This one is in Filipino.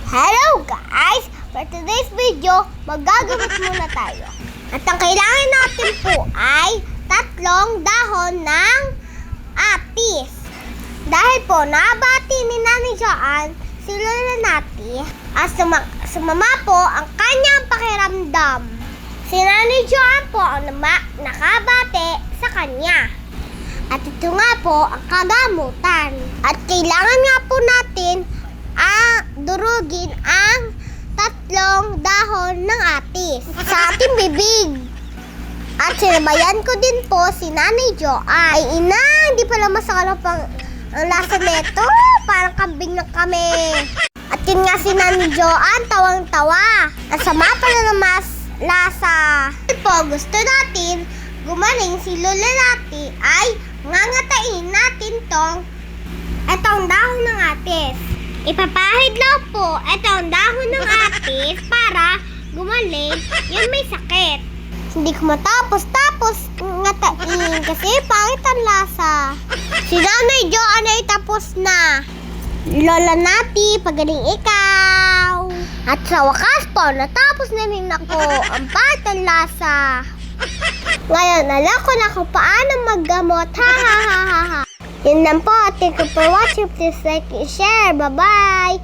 Hello guys! For today's video, magagamot muna tayo. At ang kailangan natin po ay 3 dahon ng apis. Dahil po, nabati ni Nanay Joanne si Lola Nati at sumama po ang kanyang pakiramdam. Si Nanay Joanne po ang nakabate sa kanya. At ito nga po ang kagamutan. At kailangan nga po natin durugin ang 3 dahon ng apis sa ating bibig. At sinabayan ko din po si Nanay Joanne. Ay ina, hindi pala masarap ang lasa nito. Parang kambing na kami. At yun nga si Nanay Joanne, tawang-tawa. Ang sama pala ng lasa. Po, gusto natin gumaling si Lola Nati ay ngangatain natin etong dahon ng apis. Ipapahid lang po etong dahon ng apis para gumaling yung may sakit. Hindi ko matapos ngatain kasi pangit ang lasa. Si Nanay Joanne ay tapos na. Lola Nati, pagaling ikaw. At sa wakas po, natapos na rin ako ang pangit ang lasa. Ngayon, alam ko na kung paano maggamot. Ha ha ha ha ha. Yun lang po. Thank you for watching. Please like and share. Bye-bye.